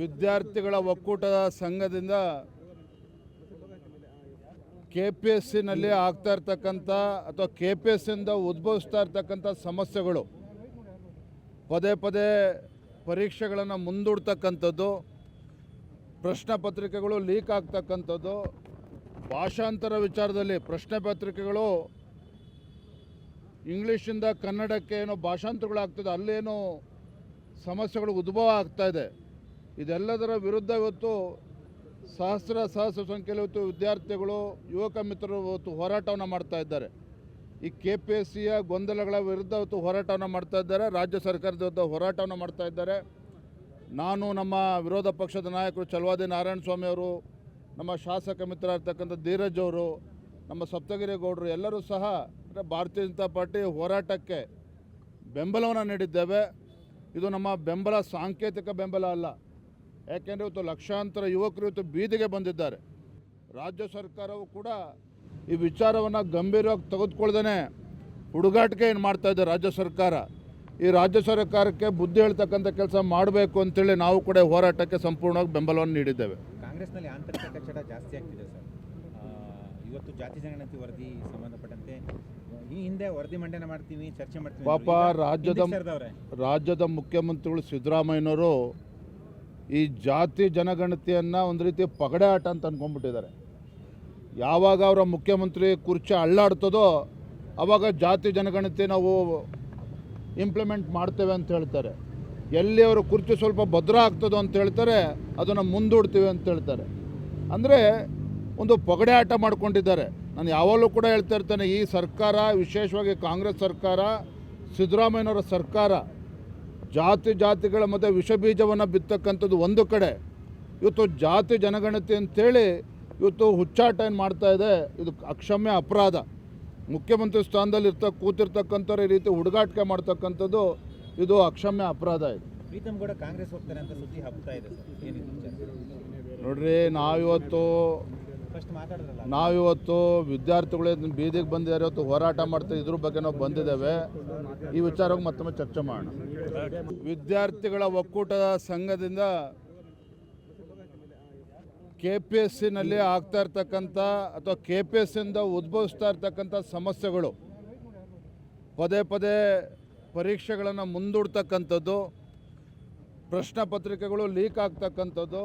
ವಿದ್ಯಾರ್ಥಿಗಳ ಒಕ್ಕೂಟದ ಸಂಘದಿಂದ KPSCನಲ್ಲಿ ಆಗ್ತಾ ಇರ್ತಕ್ಕಂಥ ಅಥವಾ KPSCಯಿಂದ ಉದ್ಭವಿಸ್ತಾ ಇರ್ತಕ್ಕಂಥ ಸಮಸ್ಯೆಗಳು, ಪದೇ ಪದೇ ಪರೀಕ್ಷೆಗಳನ್ನು ಮುಂದೂಡ್ತಕ್ಕಂಥದ್ದು, ಪ್ರಶ್ನೆ ಪತ್ರಿಕೆಗಳು ಲೀಕ್ ಆಗ್ತಕ್ಕಂಥದ್ದು, ಭಾಷಾಂತರ ವಿಚಾರದಲ್ಲಿ ಪ್ರಶ್ನೆ ಪತ್ರಿಕೆಗಳು ಇಂಗ್ಲೀಷಿಂದ ಕನ್ನಡಕ್ಕೆ ಏನೋ ಭಾಷಾಂತರಗಳಾಗ್ತದೆ, ಅಲ್ಲೇನೋ ಸಮಸ್ಯೆಗಳು ಉದ್ಭವ ಆಗ್ತಾಯಿದೆ. ಇದೆಲ್ಲದರ ವಿರುದ್ಧ ಇವತ್ತು ಸಹಸ್ರ ಸಂಖ್ಯೆಯಲ್ಲಿ ಇವತ್ತು ವಿದ್ಯಾರ್ಥಿಗಳು, ಯುವಕ ಮಿತ್ರರು ಇವತ್ತು ಹೋರಾಟವನ್ನು ಮಾಡ್ತಾ ಇದ್ದಾರೆ. ಈ KPSCಯ ಗೊಂದಲಗಳ ವಿರುದ್ಧ ಇವತ್ತು ಹೋರಾಟವನ್ನು ಮಾಡ್ತಾ ಇದ್ದಾರೆ. ರಾಜ್ಯ ಸರ್ಕಾರದ ವಿರುದ್ಧ ಹೋರಾಟವನ್ನು ಮಾಡ್ತಾ ಇದ್ದಾರೆ. ನಾನು, ನಮ್ಮ ವಿರೋಧ ಪಕ್ಷದ ನಾಯಕರು ಛಲವಾದಿ ನಾರಾಯಣಸ್ವಾಮಿ ಅವರು, ನಮ್ಮ ಶಾಸಕ ಮಿತ್ರ ಇರ್ತಕ್ಕಂಥ ಧೀರಜ್ ಅವರು, ನಮ್ಮ ಸಪ್ತಗಿರಿ ಗೌಡರು ಎಲ್ಲರೂ ಸಹ ಭಾರತೀಯ ಜನತಾ ಪಾರ್ಟಿ ಹೋರಾಟಕ್ಕೆ ಬೆಂಬಲವನ್ನು ನೀಡಿದ್ದೇವೆ. ಇದು ನಮ್ಮ ಬೆಂಬಲ ಸಾಂಕೇತಿಕ ಬೆಂಬಲ ಅಲ್ಲ. ಯಾಕೆಂದರೆ ಇವತ್ತು ಲಕ್ಷಾಂತರ ಯುವಕರು ಇವತ್ತು ಬೀದಿಗೆ ಬಂದಿದ್ದಾರೆ. ರಾಜ್ಯ ಸರ್ಕಾರವು ಕೂಡ ಈ ವಿಚಾರವನ್ನು ಗಂಭೀರವಾಗಿ ತೆಗೆದುಕೊಳ್ದೇ ಹುಡುಗಾಟಿಕೆ ಏನು ಮಾಡ್ತಾಯಿದೆ ರಾಜ್ಯ ಸರ್ಕಾರ. ಈ ರಾಜ್ಯ ಸರ್ಕಾರಕ್ಕೆ ಬುದ್ಧಿ ಹೇಳ್ತಕ್ಕಂಥ ಕೆಲಸ ಮಾಡಬೇಕು ಅಂತೇಳಿ ನಾವು ಕೂಡ ಹೋರಾಟಕ್ಕೆ ಸಂಪೂರ್ಣವಾಗಿ ಬೆಂಬಲವನ್ನು ನೀಡಿದ್ದೇವೆ. ಕಾಂಗ್ರೆಸ್ನಲ್ಲಿ ಆಂತರಿಕ ಕಚ್ಚಡ ಜಾಸ್ತಿ ಆಗ್ತಿದೆ ಸರ್. ಇವತ್ತು ಜಾತಿ ಜನಗಣತಿ ವರದಿ ಸಂಬಂಧಪಟ್ಟಂತೆ ಈ ಹಿಂದೆ ವರದಿ ಮಂಡನೆ ಮಾಡ್ತೀವಿ, ಚರ್ಚೆ ಮಾಡ್ತೀವಿ. ಪಾಪ ರಾಜ್ಯದ ಮುಖ್ಯಮಂತ್ರಿಗಳು ಸಿದ್ದರಾಮಯ್ಯನವರು ಈ ಜಾತಿ ಜನಗಣತಿಯನ್ನು ಒಂದು ರೀತಿ ಪಗಡೆ ಆಟ ಅಂತ ಅಂದ್ಕೊಂಡ್ಬಿಟ್ಟಿದ್ದಾರೆ. ಯಾವಾಗ ಅವರ ಮುಖ್ಯಮಂತ್ರಿ ಕುರ್ಚಿ ಅಳ್ಳಾಡ್ತದೋ ಆವಾಗ ಜಾತಿ ಜನಗಣತಿ ನಾವು ಇಂಪ್ಲಿಮೆಂಟ್ ಮಾಡ್ತೇವೆ ಅಂತ ಹೇಳ್ತಾರೆ. ಎಲ್ಲಿ ಅವರು ಕುರ್ಚಿ ಸ್ವಲ್ಪ ಭದ್ರ ಆಗ್ತದೋ ಅಂತ ಹೇಳ್ತಾರೆ, ಅದನ್ನು ಮುಂದೂಡ್ತೀವಿ ಅಂತ ಹೇಳ್ತಾರೆ. ಅಂದರೆ ಒಂದು ಪಗಡೆ ಆಟ ಮಾಡ್ಕೊಂಡಿದ್ದಾರೆ. ನಾನು ಯಾವಾಗಲೂ ಕೂಡ ಹೇಳ್ತಾ ಇರ್ತೇನೆ, ಈ ಸರ್ಕಾರ, ವಿಶೇಷವಾಗಿ ಕಾಂಗ್ರೆಸ್ ಸರ್ಕಾರ, ಸಿದ್ದರಾಮಯ್ಯನವರ ಸರ್ಕಾರ ಜಾತಿಗಳ ಮಧ್ಯೆ ವಿಷಬೀಜವನ್ನು ಬಿತ್ತಕ್ಕಂಥದ್ದು ಒಂದು ಕಡೆ, ಇವತ್ತು ಜಾತಿ ಜನಗಣತಿ ಅಂಥೇಳಿ ಇವತ್ತು ಹುಚ್ಚಾಟ ಏನು ಮಾಡ್ತಾಯಿದೆ, ಇದು ಅಕ್ಷಮ್ಯ ಅಪರಾಧ. ಮುಖ್ಯಮಂತ್ರಿ ಸ್ಥಾನದಲ್ಲಿ ಕೂತಿರ್ತಕ್ಕಂಥವ್ರು ಈ ರೀತಿ ಹುಡುಗಾಟಿಕೆ ಮಾಡ್ತಕ್ಕಂಥದ್ದು ಇದು ಅಕ್ಷಮ್ಯ ಅಪರಾಧ. ಇದು ಪ್ರೀತಮ್ ಗೌಡ ಕಾಂಗ್ರೆಸ್ ಹೋಗ್ತಾರೆ ಅಂತ ಸುದ್ದಿ ಹಬ್ತಾ ಇದೆ ಸರ್. ನೋಡ್ರಿ, ನಾವಿವತ್ತು ವಿದ್ಯಾರ್ಥಿಗಳೇ ಬೀದಿಗೆ ಬಂದಿದ್ದಾರೆ, ಇವತ್ತು ಹೋರಾಟ ಮಾಡ್ತಾ ಇದ್ರ ಬಗ್ಗೆ ನಾವು ಬಂದಿದ್ದೇವೆ. ಈ ವಿಚಾರವಾಗಿ ಮತ್ತೊಮ್ಮೆ ಚರ್ಚೆ ಮಾಡೋಣ. ವಿದ್ಯಾರ್ಥಿಗಳ ಒಕ್ಕೂಟದ ಸಂಘದಿಂದ KPSCನಲ್ಲಿ ಆಗ್ತಾ ಇರ್ತಕ್ಕಂಥ ಅಥವಾ KPSCಯಿಂದ ಉದ್ಭವಿಸ್ತಾ ಇರ್ತಕ್ಕಂಥ ಸಮಸ್ಯೆಗಳು, ಪದೇ ಪದೇ ಪರೀಕ್ಷೆಗಳನ್ನು ಮುಂದೂಡ್ತಕ್ಕಂಥದ್ದು, ಪ್ರಶ್ನೆ ಪತ್ರಿಕೆಗಳು ಲೀಕ್ ಆಗ್ತಕ್ಕಂಥದ್ದು,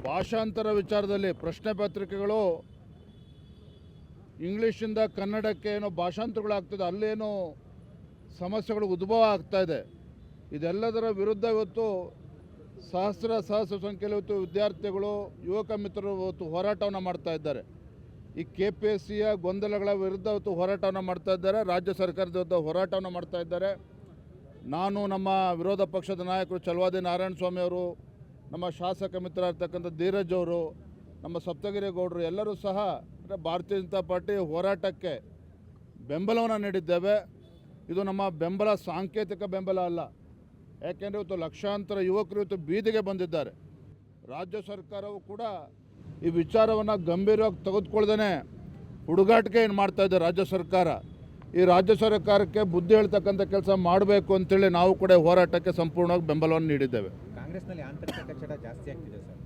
ಭಾಷಾಂತರ ವಿಚಾರದಲ್ಲಿ ಪ್ರಶ್ನೆ ಪತ್ರಿಕೆಗಳು ಇಂಗ್ಲೀಷಿಂದ ಕನ್ನಡಕ್ಕೆ ಏನೋ ಭಾಷಾಂತರಗಳಾಗ್ತದೆ, ಅಲ್ಲೇನೋ ಸಮಸ್ಯೆಗಳು ಉದ್ಭವ ಆಗ್ತಾಯಿದೆ. ಇದೆಲ್ಲದರ ವಿರುದ್ಧ ಇವತ್ತು ಸಹಸ್ರ ಸಂಖ್ಯೆಯಲ್ಲಿ ಇವತ್ತು ವಿದ್ಯಾರ್ಥಿಗಳು, ಯುವಕ ಮಿತ್ರರು ಇವತ್ತು ಹೋರಾಟವನ್ನು ಮಾಡ್ತಾ ಇದ್ದಾರೆ. ಈ KPSCಯ ಗೊಂದಲಗಳ ವಿರುದ್ಧ ಇವತ್ತು ಹೋರಾಟವನ್ನು ಮಾಡ್ತಾ ಇದ್ದಾರೆ. ರಾಜ್ಯ ಸರ್ಕಾರದ ವಿರುದ್ಧ ಹೋರಾಟವನ್ನು ಮಾಡ್ತಾ ಇದ್ದಾರೆ. ನಾನು, ನಮ್ಮ ವಿರೋಧ ಪಕ್ಷದ ನಾಯಕರು ಛಲವಾದಿ ನಾರಾಯಣಸ್ವಾಮಿ ಅವರು, ನಮ್ಮ ಶಾಸಕ ಮಿತ್ರ ಇರ್ತಕ್ಕಂಥ ಧೀರಜ್ ಅವರು, ನಮ್ಮ ಸಪ್ತಗಿರಿ ಗೌಡರು ಎಲ್ಲರೂ ಸಹ ಭಾರತೀಯ ಜನತಾ ಪಾರ್ಟಿ ಹೋರಾಟಕ್ಕೆ ಬೆಂಬಲವನ್ನು ನೀಡಿದ್ದೇವೆ. ಇದು ನಮ್ಮ ಬೆಂಬಲ ಸಾಂಕೇತಿಕ ಬೆಂಬಲ ಅಲ್ಲ. ಯಾಕೆಂದರೆ ಇವತ್ತು ಲಕ್ಷಾಂತರ ಯುವಕರು ಇವತ್ತು ಬೀದಿಗೆ ಬಂದಿದ್ದಾರೆ. ರಾಜ್ಯ ಸರ್ಕಾರವು ಕೂಡ ಈ ವಿಚಾರವನ್ನು ಗಂಭೀರವಾಗಿ ತೆಗೆದುಕೊಳ್ದೇ ಹುಡುಗಾಟಿಕೆ ಏನು ಮಾಡ್ತಾಯಿದೆ ರಾಜ್ಯ ಸರ್ಕಾರ. ಈ ರಾಜ್ಯ ಸರ್ಕಾರಕ್ಕೆ ಬುದ್ಧಿ ಹೇಳ್ತಕ್ಕಂಥ ಕೆಲಸ ಮಾಡಬೇಕು ಅಂತೇಳಿ ನಾವು ಕೂಡ ಹೋರಾಟಕ್ಕೆ ಸಂಪೂರ್ಣವಾಗಿ ಬೆಂಬಲವನ್ನು ನೀಡಿದ್ದೇವೆ. ಕಾಂಗ್ರೆಸ್ನಲ್ಲಿ ಆಂತರಿಕ ಕಚ್ಚಡ ಜಾಸ್ತಿ ಆಗ್ತಿದೆ ಸರ್.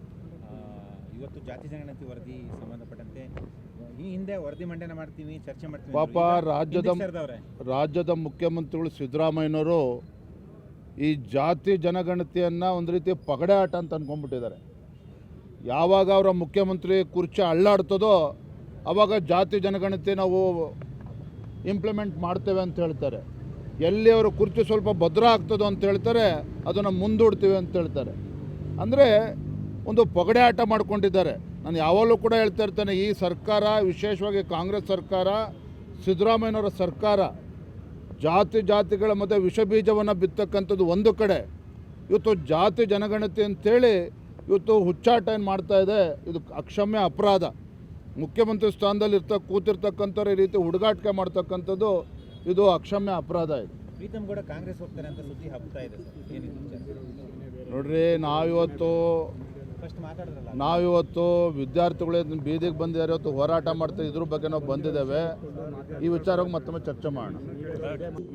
ಇವತ್ತು ಜಾತಿ ಜನಗಣತಿ ವರದಿ ಸಂಬಂಧಪಟ್ಟಂತೆ ಈ ಹಿಂದೆ ವರದಿ ಮಂಡನೆ ಮಾಡ್ತೀವಿ, ಚರ್ಚೆ ಮಾಡ್ತೀವಿ. ಪಾಪ ರಾಜ್ಯದ ಮುಖ್ಯಮಂತ್ರಿಗಳು ಸಿದ್ದರಾಮಯ್ಯನವರು ಈ ಜಾತಿ ಜನಗಣತಿಯನ್ನು ಒಂದು ರೀತಿ ಪಗಡೆ ಆಟ ಅಂತ ಅಂದ್ಕೊಂಡ್ಬಿಟ್ಟಿದ್ದಾರೆ. ಯಾವಾಗ ಅವರ ಮುಖ್ಯಮಂತ್ರಿ ಕುರ್ಚಿ ಅಳ್ಳಾಡ್ತದೋ ಆವಾಗ ಜಾತಿ ಜನಗಣತಿ ನಾವು ಇಂಪ್ಲಿಮೆಂಟ್ ಮಾಡ್ತೇವೆ ಅಂತ ಹೇಳ್ತಾರೆ. ಎಲ್ಲಿ ಅವರು ಕುರ್ಚಿ ಸ್ವಲ್ಪ ಭದ್ರ ಆಗ್ತದೋ ಅಂತ ಹೇಳ್ತಾರೆ, ಅದನ್ನು ಮುಂದೂಡ್ತೀವಿ ಅಂತ ಹೇಳ್ತಾರೆ. ಅಂದರೆ ಒಂದು ಪಗಡೆ ಆಟ ಮಾಡ್ಕೊಂಡಿದ್ದಾರೆ. ನಾನು ಯಾವಾಗಲೂ ಕೂಡ ಹೇಳ್ತಾ ಇರ್ತೇನೆ, ಈ ಸರ್ಕಾರ, ವಿಶೇಷವಾಗಿ ಕಾಂಗ್ರೆಸ್ ಸರ್ಕಾರ, ಸಿದ್ದರಾಮಯ್ಯನವರ ಸರ್ಕಾರ ಜಾತಿಗಳ ಮಧ್ಯೆ ವಿಷಬೀಜವನ್ನು ಬಿತ್ತಕ್ಕಂಥದ್ದು ಒಂದು ಕಡೆ, ಇವತ್ತು ಜಾತಿ ಜನಗಣತಿ ಅಂಥೇಳಿ ಇವತ್ತು ಹುಚ್ಚಾಟ ಏನು ಮಾಡ್ತಾಯಿದೆ, ಇದು ಅಕ್ಷಮ್ಯ ಅಪರಾಧ. ಮುಖ್ಯಮಂತ್ರಿ ಸ್ಥಾನದಲ್ಲಿ ಕೂತಿರ್ತಕ್ಕಂಥವ್ರು ಈ ರೀತಿ ಹುಡುಗಾಟಿಕೆ ಮಾಡ್ತಕ್ಕಂಥದ್ದು ಇದು ಅಕ್ಷಮ್ಯ ಅಪರಾಧ. ಇದು ಪ್ರೀತಮ್ ಗೌಡ ಕಾಂಗ್ರೆಸ್ ಹೋಗ್ತಾರೆ ಅಂತ ಸುದ್ದಿ ಹಬ್ತಾ ಇದೆ ಸರ್. ನೋಡ್ರಿ, ನಾವಿವತ್ತು ವಿದ್ಯಾರ್ಥಿಗಳೇ ಬೀದಿಗೆ ಬಂದಿದ್ದಾರೆ, ಇವತ್ತು ಹೋರಾಟ ಮಾಡ್ತಾ ಇದ್ರ ಬಗ್ಗೆ ನಾವು ಬಂದಿದ್ದೇವೆ. ಈ ವಿಚಾರವಾಗಿ ಮತ್ತೊಮ್ಮೆ ಚರ್ಚೆ ಮಾಡೋಣ.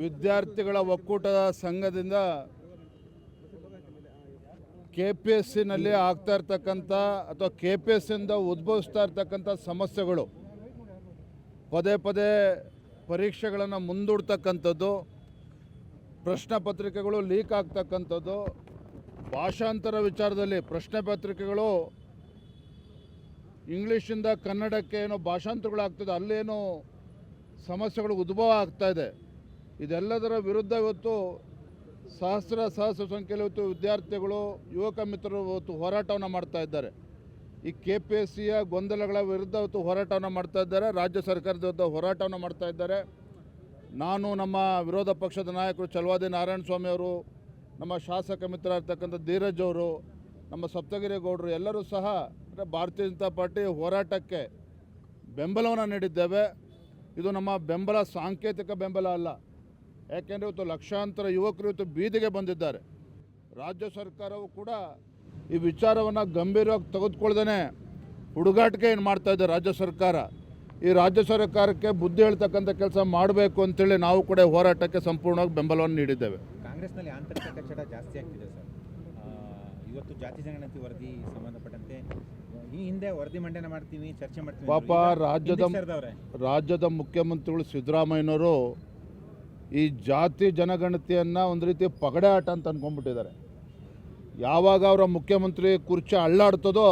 ವಿದ್ಯಾರ್ಥಿಗಳ ಒಕ್ಕೂಟದ ಸಂಘದಿಂದ ಕೆ ಪಿ ಎಸ್ ಸಿನಲ್ಲಿ ಆಗ್ತಾ ಇರ್ತಕ್ಕಂಥ ಅಥವಾ ಕೆ ಪಿ ಎಸ್ ಸಿಯಿಂದ ಉದ್ಭವಿಸ್ತಾ ಇರ್ತಕ್ಕಂಥ ಸಮಸ್ಯೆಗಳು, ಪದೇ ಪದೇ ಪರೀಕ್ಷೆಗಳನ್ನು ಮುಂದೂಡ್ತಕ್ಕಂಥದ್ದು, ಪ್ರಶ್ನೆ ಪತ್ರಿಕೆಗಳು ಲೀಕ್ ಆಗ್ತಕ್ಕಂಥದ್ದು, ಭಾಷಾಂತರ ವಿಚಾರದಲ್ಲಿ ಪ್ರಶ್ನೆ ಪತ್ರಿಕೆಗಳು ಇಂಗ್ಲೀಷಿಂದ ಕನ್ನಡಕ್ಕೆ ಏನೋ ಭಾಷಾಂತರಗಳಾಗ್ತದೆ, ಅಲ್ಲೇನೋ ಸಮಸ್ಯೆಗಳು ಉದ್ಭವ ಆಗ್ತಾ ಇದೆ. ಇದೆಲ್ಲದರ ವಿರುದ್ಧ ಇವತ್ತು ಸಹಸ್ರ ಸಂಖ್ಯೆಯಲ್ಲಿ ಇವತ್ತು ವಿದ್ಯಾರ್ಥಿಗಳು, ಯುವಕ ಮಿತ್ರರು ಇವತ್ತು ಹೋರಾಟವನ್ನು ಮಾಡ್ತಾ ಇದ್ದಾರೆ. ಈ ಕೆ ಪಿ ಎಸ್ ಸಿಯ ಗೊಂದಲಗಳ ವಿರುದ್ಧ ಇವತ್ತು ಹೋರಾಟವನ್ನು ಮಾಡ್ತಾ ಇದ್ದಾರೆ, ರಾಜ್ಯ ಸರ್ಕಾರದ ವಿರುದ್ಧ ಹೋರಾಟವನ್ನು ಮಾಡ್ತಾ ಇದ್ದಾರೆ. ನಾನು, ನಮ್ಮ ವಿರೋಧ ಪಕ್ಷದ ನಾಯಕರು ಛಲವಾದಿ ನಾರಾಯಣಸ್ವಾಮಿ ಅವರು, ನಮ್ಮ ಶಾಸಕ ಮಿತ್ರ ಇರ್ತಕ್ಕಂಥ ಧೀರಜ್ ಅವರು, ನಮ್ಮ ಸಪ್ತಗಿರಿ ಗೌಡರು ಎಲ್ಲರೂ ಸಹ ಭಾರತೀಯ ಜನತಾ ಪಾರ್ಟಿ ಹೋರಾಟಕ್ಕೆ ಬೆಂಬಲವನ್ನು ನೀಡಿದ್ದೇವೆ. ಇದು ನಮ್ಮ ಬೆಂಬಲ ಸಾಂಕೇತಿಕ ಬೆಂಬಲ ಅಲ್ಲ. ಯಾಕೆಂದರೆ ಇವತ್ತು ಲಕ್ಷಾಂತರ ಯುವಕರು ಇವತ್ತು ಬೀದಿಗೆ ಬಂದಿದ್ದಾರೆ. ರಾಜ್ಯ ಸರ್ಕಾರವು ಕೂಡ ಈ ವಿಚಾರವನ್ನು ಗಂಭೀರವಾಗಿ ತೆಗೆದುಕೊಳ್ದೇ ಹುಡುಗಾಟಿಕೆ ಏನು ಮಾಡ್ತಾ ಇದೆ ರಾಜ್ಯ ಸರ್ಕಾರ. ಈ ರಾಜ್ಯ ಸರ್ಕಾರಕ್ಕೆ ಬುದ್ಧಿ ಹೇಳ್ತಕ್ಕಂಥ ಕೆಲಸ ಮಾಡಬೇಕು ಅಂತೇಳಿ ನಾವು ಕೂಡ ಹೋರಾಟಕ್ಕೆ ಸಂಪೂರ್ಣವಾಗಿ ಬೆಂಬಲವನ್ನು ನೀಡಿದ್ದೇವೆ. ಕಾಂಗ್ರೆಸ್ನಲ್ಲಿ ಆಂತರಿಕ ಕಚ್ಚಡ ಜಾಸ್ತಿ ಆಗ್ತಿದೆ ಸರ್. ಇವತ್ತು ಜಾತಿ ಜನಗಣತಿ ವರದಿ ಸಂಬಂಧಪಟ್ಟಂತೆ ಈ ಹಿಂದೆ ವರದಿ ಮಂಡನೆ ಮಾಡ್ತೀವಿ, ಚರ್ಚೆ ಮಾಡ್ತೀವಿ. ಪಾಪ ರಾಜ್ಯದ ಮುಖ್ಯಮಂತ್ರಿಗಳು ಸಿದ್ದರಾಮಯ್ಯನವರು ಈ ಜಾತಿ ಜನಗಣತಿಯನ್ನು ಒಂದು ರೀತಿ ಪಗಡೆ ಆಟ ಅಂತ ಅಂದ್ಕೊಂಡ್ಬಿಟ್ಟಿದ್ದಾರೆ. ಯಾವಾಗ ಅವರ ಮುಖ್ಯಮಂತ್ರಿ ಕುರ್ಚಿ ಅಳ್ಳಾಡ್ತದೋ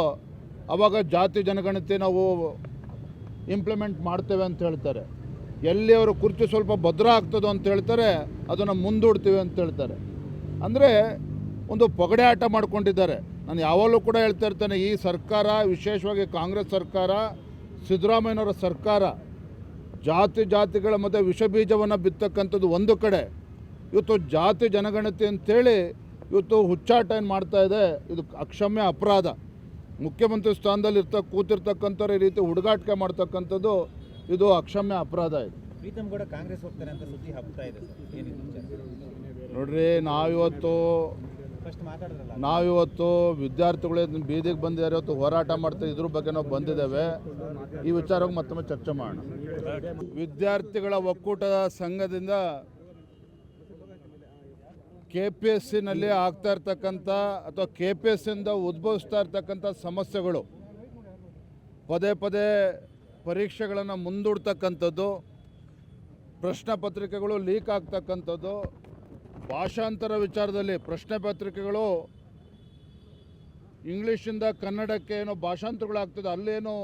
ಆವಾಗ ಜಾತಿ ಜನಗಣತಿ ನಾವು ಇಂಪ್ಲಿಮೆಂಟ್ ಮಾಡ್ತೇವೆ ಅಂತ ಹೇಳ್ತಾರೆ. ಎಲ್ಲಿ ಅವರು ಕುರ್ಚಿ ಸ್ವಲ್ಪ ಭದ್ರ ಆಗ್ತದೋ ಅಂತ ಹೇಳ್ತಾರೆ, ಅದನ್ನು ಮುಂದೂಡ್ತೀವಿ ಅಂತ ಹೇಳ್ತಾರೆ. ಅಂದರೆ ಒಂದು ಪಗಡೆ ಆಟ ಮಾಡ್ಕೊಂಡಿದ್ದಾರೆ. ನಾನು ಯಾವಾಗಲೂ ಕೂಡ ಹೇಳ್ತಾ ಇರ್ತೇನೆ, ಈ ಸರ್ಕಾರ, ವಿಶೇಷವಾಗಿ ಕಾಂಗ್ರೆಸ್ ಸರ್ಕಾರ, ಸಿದ್ದರಾಮಯ್ಯನವರ ಸರ್ಕಾರ ಜಾತಿಗಳ ಮಧ್ಯೆ ವಿಷಬೀಜವನ್ನು ಬಿತ್ತಕ್ಕಂಥದ್ದು ಒಂದು ಕಡೆ, ಇವತ್ತು ಜಾತಿ ಜನಗಣತಿ ಅಂತೇಳಿ ಇವತ್ತು ಹುಚ್ಚಾಟ ಏನು ಮಾಡ್ತಾ ಇದೆ, ಇದು ಅಕ್ಷಮ್ಯ ಅಪರಾಧ. ಮುಖ್ಯಮಂತ್ರಿ ಸ್ಥಾನದಲ್ಲಿ ಕೂತಿರ್ತಕ್ಕಂಥವ್ರು ಈ ರೀತಿ ಹುಡುಗಾಟಿಕೆ ಮಾಡ್ತಕ್ಕಂಥದ್ದು ಇದು ಅಕ್ಷಮ್ಯ ಅಪರಾಧ. ಇದು ಪ್ರೀತಮ್ ಗೌಡ ಕಾಂಗ್ರೆಸ್ ಹೋಗ್ತಾರೆ ಅಂತ ಸುದ್ದಿ ಹಬ್ತಾ ಇದೆ ಸರ್, ಏನಿದೆ ನೋಡ್ರಿ, ನಾವಿವತ್ತು ವಿದ್ಯಾರ್ಥಿಗಳು ಬೀದಿಗೆ ಬಂದಿದ್ದಾರೆ, ಇವತ್ತು ಹೋರಾಟ ಮಾಡ್ತಾ ಇದ್ರ ಬಗ್ಗೆ ನಾವು ಬಂದಿದ್ದೇವೆ. ಈ ವಿಚಾರವಾಗಿ ಮತ್ತೊಮ್ಮೆ ಚರ್ಚೆ ಮಾಡೋಣ. ವಿದ್ಯಾರ್ಥಿಗಳ ಒಕ್ಕೂಟದ ಸಂಘದಿಂದ ಕೆ ಪಿ ಎಸ್ ಸಿನಲ್ಲಿ ಆಗ್ತಾ ಇರ್ತಕ್ಕಂಥ ಅಥವಾ ಕೆ ಪಿ ಎಸ್ ಸಿಯಿಂದ ಉದ್ಭವಿಸ್ತಾ ಇರ್ತಕ್ಕಂಥ ಸಮಸ್ಯೆಗಳು, ಪದೇ ಪದೇ ಪರೀಕ್ಷೆಗಳನ್ನು ಮುಂದೂಡ್ತಕ್ಕಂಥದ್ದು, ಪ್ರಶ್ನೆ ಪತ್ರಿಕೆಗಳು ಲೀಕ್ ಆಗ್ತಕ್ಕಂಥದ್ದು, ಭಾಷಾಂತರ ವಿಚಾರದಲ್ಲಿ ಪ್ರಶ್ನೆ ಪತ್ರಿಕೆಗಳು ಇಂಗ್ಲೀಷಿಂದ ಕನ್ನಡಕ್ಕೆ ಏನೋ ಭಾಷಾಂತರಗಳಾಗ್ತದೆ, ಅಲ್ಲೇನೋ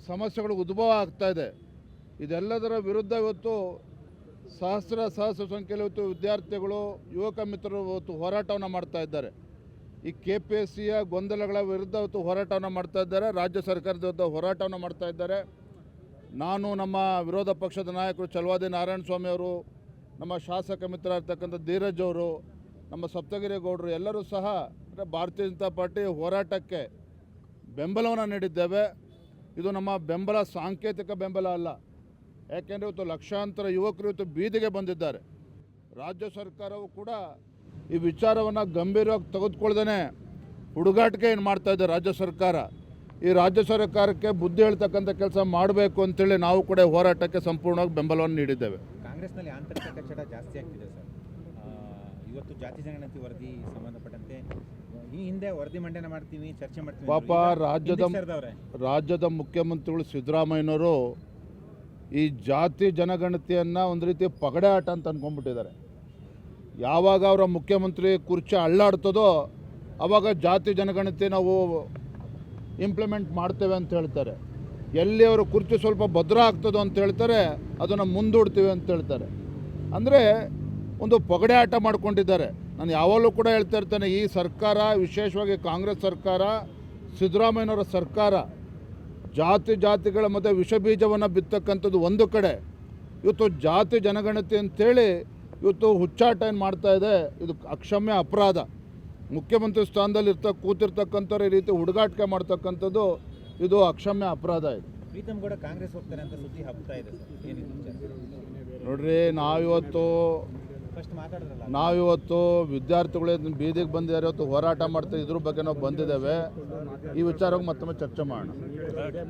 ಸಮಸ್ಯೆಗಳು ಉದ್ಭವ ಆಗ್ತಾ ಇದೆ. ಇದೆಲ್ಲದರ ವಿರುದ್ಧ ಇವತ್ತು ಸಹಸ್ರ ಸಂಖ್ಯೆಯಲ್ಲಿ ಇವತ್ತು ವಿದ್ಯಾರ್ಥಿಗಳು, ಯುವಕ ಮಿತ್ರರು ಇವತ್ತು ಹೋರಾಟವನ್ನು ಮಾಡ್ತಾ ಇದ್ದಾರೆ. ಈ ಕೆ ಪಿ ಎಸ್ ಸಿಯ ಗೊಂದಲಗಳ ವಿರುದ್ಧ ಇವತ್ತು ಹೋರಾಟವನ್ನು ಮಾಡ್ತಾ ಇದ್ದಾರೆ, ರಾಜ್ಯ ಸರ್ಕಾರದ ವಿರುದ್ಧ ಹೋರಾಟವನ್ನು ಮಾಡ್ತಾ ಇದ್ದಾರೆ. ನಾನು, ನಮ್ಮ ವಿರೋಧ ಪಕ್ಷದ ನಾಯಕರು ಛಲವಾದಿ ನಾರಾಯಣಸ್ವಾಮಿ ಅವರು, ನಮ್ಮ ಶಾಸಕ ಮಿತ್ರ ಇರ್ತಕ್ಕಂಥ ಧೀರಜ್ ಅವರು, ನಮ್ಮ ಸಪ್ತಗಿರಿ ಗೌಡರು ಎಲ್ಲರೂ ಸಹ ಭಾರತೀಯ ಜನತಾ ಪಾರ್ಟಿ ಹೋರಾಟಕ್ಕೆ ಬೆಂಬಲವನ್ನು ನೀಡಿದ್ದೇವೆ. ಇದು ನಮ್ಮ ಬೆಂಬಲ ಸಾಂಕೇತಿಕ ಬೆಂಬಲ ಅಲ್ಲ. ಯಾಕೆಂದರೆ ಇವತ್ತು ಲಕ್ಷಾಂತರ ಯುವಕರು ಇವತ್ತು ಬೀದಿಗೆ ಬಂದಿದ್ದಾರೆ. ರಾಜ್ಯ ಸರ್ಕಾರವು ಕೂಡ ಈ ವಿಚಾರವನ್ನು ಗಂಭೀರವಾಗಿ ತೆಗೆದುಕೊಳ್ದೇ ಹುಡುಗಾಟಿಕೆ ಏನು ಮಾಡ್ತಾ ಇದೆ ರಾಜ್ಯ ಸರ್ಕಾರ. ಈ ರಾಜ್ಯ ಸರ್ಕಾರಕ್ಕೆ ಬುದ್ಧಿ ಹೇಳ್ತಕ್ಕಂಥ ಕೆಲಸ ಮಾಡಬೇಕು ಅಂತೇಳಿ ನಾವು ಕೂಡ ಹೋರಾಟಕ್ಕೆ ಸಂಪೂರ್ಣವಾಗಿ ಬೆಂಬಲವನ್ನು ನೀಡಿದ್ದೇವೆ. ಕಾಂಗ್ರೆಸ್ನಲ್ಲಿ ಆಂತರಿಕ ಕಚ್ಚಡ ಜಾಸ್ತಿ ಆಗ್ತಿದೆ ಸರ್. ಇವತ್ತು ಜಾತಿ ಜನಗಣತಿ ವರದಿ ಸಂಬಂಧಪಟ್ಟಂತೆ ಈ ಹಿಂದೆ ವರದಿ ಮಂಡನೆ ಮಾಡ್ತೀವಿ, ಚರ್ಚೆ ಮಾಡ್ತೀವಿ. ಪಾಪ ರಾಜ್ಯದ ಮುಖ್ಯಮಂತ್ರಿಗಳು ಸಿದ್ದರಾಮಯ್ಯನವರು ಈ ಜಾತಿ ಜನಗಣತಿಯನ್ನು ಒಂದು ರೀತಿ ಪಗಡೆ ಆಟ ಅಂತ ಅಂದ್ಕೊಂಡ್ಬಿಟ್ಟಿದ್ದಾರೆ. ಯಾವಾಗ ಅವರ ಮುಖ್ಯಮಂತ್ರಿ ಕುರ್ಚಿ ಅಳ್ಳಾಡ್ತದೋ ಆವಾಗ ಜಾತಿ ಜನಗಣತಿ ನಾವು ಇಂಪ್ಲಿಮೆಂಟ್ ಮಾಡ್ತೇವೆ ಅಂತ ಹೇಳ್ತಾರೆ. ಎಲ್ಲಿ ಅವರು ಕುರ್ಚಿ ಸ್ವಲ್ಪ ಭದ್ರ ಆಗ್ತದೋ ಅಂತ ಹೇಳ್ತಾರೆ, ಅದನ್ನು ಮುಂದೂಡ್ತೀವಿ ಅಂತ ಹೇಳ್ತಾರೆ. ಅಂದರೆ ಒಂದು ಪಗಡೆ ಆಟ ಮಾಡ್ಕೊಂಡಿದ್ದಾರೆ. ನಾನು ಯಾವಾಗಲೂ ಕೂಡ ಹೇಳ್ತಾ ಇರ್ತೇನೆ, ಈ ಸರ್ಕಾರ, ವಿಶೇಷವಾಗಿ ಕಾಂಗ್ರೆಸ್ ಸರ್ಕಾರ, ಸಿದ್ದರಾಮಯ್ಯನವರ ಸರ್ಕಾರ ಜಾತಿಗಳ ಮಧ್ಯೆ ವಿಷಬೀಜವನ್ನು ಬಿತ್ತಕ್ಕಂಥದ್ದು ಒಂದು ಕಡೆ, ಇವತ್ತು ಜಾತಿ ಜನಗಣತಿ ಅಂತೇಳಿ ಇವತ್ತು ಹುಚ್ಚಾಟ ಏನು ಮಾಡ್ತಾ ಇದೆ, ಇದು ಅಕ್ಷಮ್ಯ ಅಪರಾಧ. ಮುಖ್ಯಮಂತ್ರಿ ಸ್ಥಾನದಲ್ಲಿ ಕೂತಿರ್ತಕ್ಕಂಥವ್ರು ಈ ರೀತಿ ಹುಡುಗಾಟಿಕೆ ಮಾಡ್ತಕ್ಕಂಥದ್ದು ಇದು ಅಕ್ಷಮ್ಯ ಅಪರಾಧ. ಇದು ಪ್ರೀತಮ್ ಗೌಡ ಕಾಂಗ್ರೆಸ್ ಹೋಗ್ತಾರೆ ಅಂತ ಸುದ್ದಿ ಹಬ್ತಾ ಇದೆ ಸರ್, ಏನಿದೆ ನೋಡ್ರಿ, ನಾವಿವತ್ತು ವಿದ್ಯಾರ್ಥಿಗಳು ಬೀದಿಗೆ ಬಂದಿದ್ದಾರೆ, ಇವತ್ತು ಹೋರಾಟ ಮಾಡ್ತಾ ಇದ್ರ ಬಗ್ಗೆ ನಾವು ಬಂದಿದ್ದೇವೆ. ಈ ವಿಚಾರವಾಗಿ ಮತ್ತೊಮ್ಮೆ ಚರ್ಚೆ ಮಾಡೋಣ.